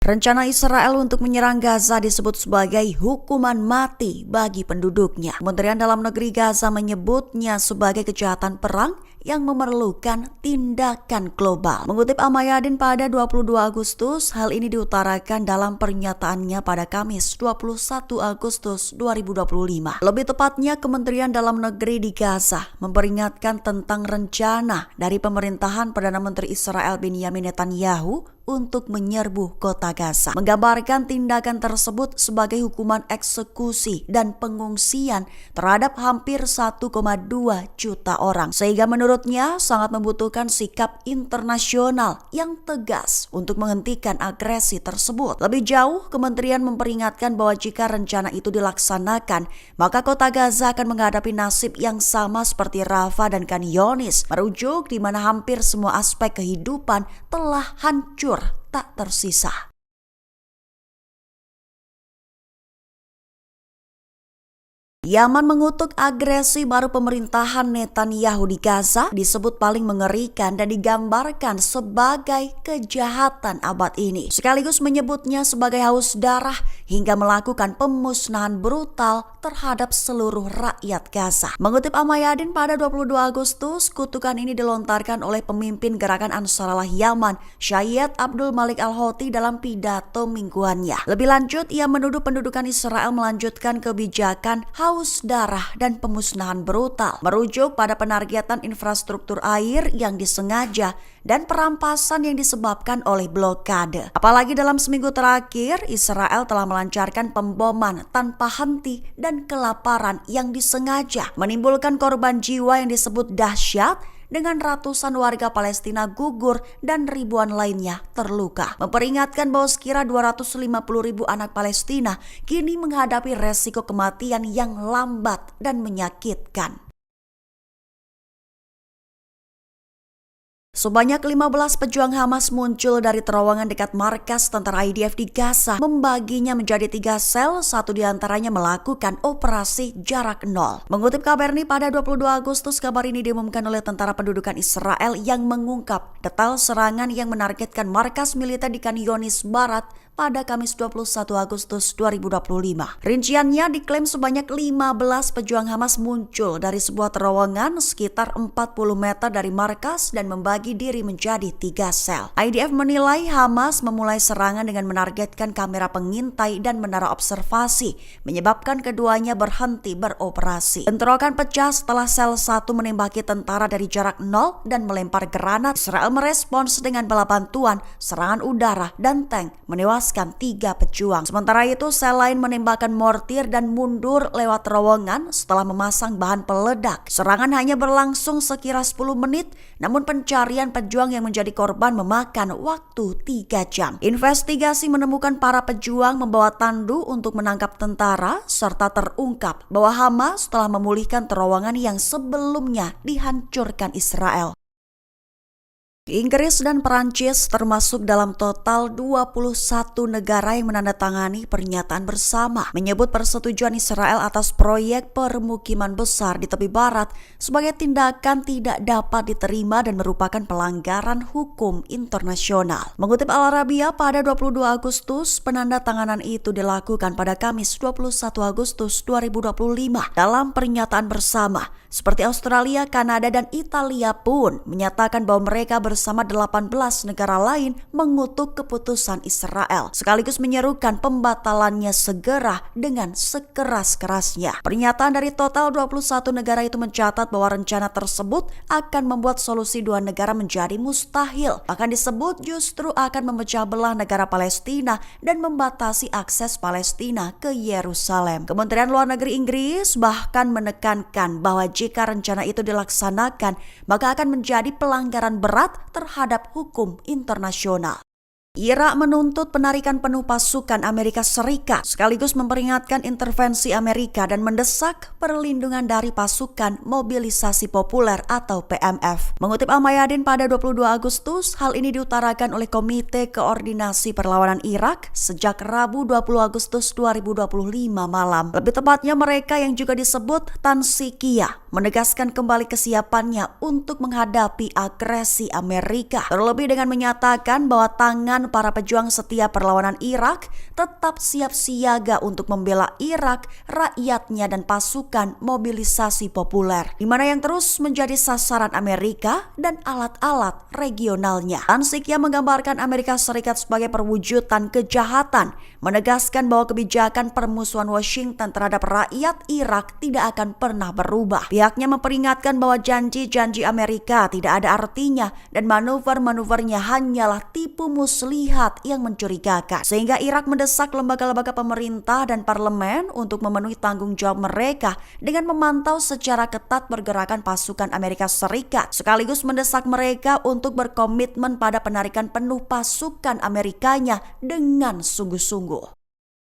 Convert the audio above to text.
Rencana Israel untuk menyerang Gaza disebut sebagai hukuman mati bagi penduduknya. Kementerian Dalam Negeri Gaza menyebutnya sebagai kejahatan perang yang memerlukan tindakan global. Mengutip Al-Mayadin pada 22 Agustus, hal ini diutarakan dalam pernyataannya pada Kamis 21 Agustus 2025. Lebih tepatnya, Kementerian Dalam Negeri di Gaza memperingatkan tentang rencana dari pemerintahan Perdana Menteri Israel Benyamin Netanyahu untuk menyerbu kota Gaza. Menggambarkan tindakan tersebut sebagai hukuman eksekusi dan pengungsian terhadap hampir 1,2 juta orang. Sehingga menurutnya sangat membutuhkan sikap internasional yang tegas untuk menghentikan agresi tersebut. Lebih jauh, kementerian memperingatkan bahwa jika rencana itu dilaksanakan, maka kota Gaza akan menghadapi nasib yang sama seperti Rafah dan Khan Younis, merujuk di mana hampir semua aspek kehidupan telah hancur tak tersisa. Yaman mengutuk agresi baru pemerintahan Netanyahu di Gaza disebut paling mengerikan dan digambarkan sebagai kejahatan abad ini. Sekaligus menyebutnya sebagai haus darah hingga melakukan pemusnahan brutal terhadap seluruh rakyat Gaza. Mengutip Al-Mayadin pada 22 Agustus, kutukan ini dilontarkan oleh pemimpin gerakan Ansarullah Yaman, Syed Abdul Malik Al-Houthi dalam pidato mingguannya. Lebih lanjut, ia menuduh pendudukan Israel melanjutkan kebijakan haus darah dan pemusnahan brutal, merujuk pada penargetan infrastruktur air yang disengaja dan perampasan yang disebabkan oleh blokade. Apalagi dalam seminggu terakhir, Israel telah melancarkan pemboman tanpa henti dan kelaparan yang disengaja, menimbulkan korban jiwa yang disebut dahsyat dengan ratusan warga Palestina gugur dan ribuan lainnya terluka. Memperingatkan bahwa sekira 250.000 anak Palestina kini menghadapi resiko kematian yang lambat dan menyakitkan. Sebanyak 15 pejuang Hamas muncul dari terowongan dekat markas tentara IDF di Gaza, membaginya menjadi 3 sel, satu diantaranya melakukan operasi jarak nol. Mengutip Kabarni pada 22 Agustus, kabar ini diumumkan oleh tentara pendudukan Israel yang mengungkap detail serangan yang menargetkan markas militer di Khan Younis Barat pada Kamis 21 Agustus 2025. Rinciannya diklaim sebanyak 15 pejuang Hamas muncul dari sebuah terowongan sekitar 40 meter dari markas dan membagi diri menjadi 3 sel. IDF menilai Hamas memulai serangan dengan menargetkan kamera pengintai dan menara observasi, menyebabkan keduanya berhenti beroperasi. Bentrokan pecah setelah sel 1 menembaki tentara dari jarak nol dan melempar granat. Israel merespons dengan bala bantuan, serangan udara, dan tank, menewaskan 3 pejuang. Sementara itu, sel lain menembakkan mortir dan mundur lewat terowongan setelah memasang bahan peledak. Serangan hanya berlangsung sekira 10 menit, namun pencarian pejuang yang menjadi korban memakan waktu 3 jam. Investigasi menemukan para pejuang membawa tandu untuk menangkap tentara, serta terungkap bahwa Hamas telah memulihkan terowongan yang sebelumnya dihancurkan Israel. Inggris dan Perancis termasuk dalam total 21 negara yang menandatangani pernyataan bersama menyebut persetujuan Israel atas proyek permukiman besar di tepi barat sebagai tindakan tidak dapat diterima dan merupakan pelanggaran hukum internasional. Mengutip Al-Arabiya pada 22 Agustus, penandatanganan itu dilakukan pada Kamis 21 Agustus 2025 dalam pernyataan bersama. Seperti Australia, Kanada, dan Italia pun menyatakan bahwa mereka bersama 18 negara lain mengutuk keputusan Israel, sekaligus menyerukan pembatalannya segera dengan sekeras-kerasnya. Pernyataan dari total 21 negara itu mencatat bahwa rencana tersebut akan membuat solusi 2 negara menjadi mustahil. Bahkan disebut justru akan memecah belah negara Palestina dan membatasi akses Palestina ke Yerusalem. Kementerian Luar Negeri Inggris bahkan menekankan bahwa jika rencana itu dilaksanakan, maka akan menjadi pelanggaran berat terhadap hukum internasional. Irak menuntut penarikan penuh pasukan Amerika Serikat, sekaligus memperingatkan intervensi Amerika dan mendesak perlindungan dari pasukan mobilisasi populer atau PMF. Mengutip Al-Mayadin pada 22 Agustus, hal ini diutarakan oleh Komite Koordinasi Perlawanan Irak sejak Rabu 20 Agustus 2025 malam. Lebih tepatnya mereka yang juga disebut Tansikia menegaskan kembali kesiapannya untuk menghadapi agresi Amerika. Terlebih dengan menyatakan bahwa tangan para pejuang setia perlawanan Irak tetap siap siaga untuk membela Irak, rakyatnya dan pasukan mobilisasi populer, di mana yang terus menjadi sasaran Amerika dan alat-alat regionalnya. Tan Sik Yang menggambarkan Amerika Serikat sebagai perwujudan kejahatan, menegaskan bahwa kebijakan permusuhan Washington terhadap rakyat Irak tidak akan pernah berubah. Pihaknya memperingatkan bahwa janji-janji Amerika tidak ada artinya dan manuver-manuvernya hanyalah tipu muslihat yang mencurigakan. Sehingga Irak mendesak lembaga-lembaga pemerintah dan parlemen untuk memenuhi tanggung jawab mereka dengan memantau secara ketat pergerakan pasukan Amerika Serikat, sekaligus mendesak mereka untuk berkomitmen pada penarikan penuh pasukan Amerikanya dengan sungguh-sungguh.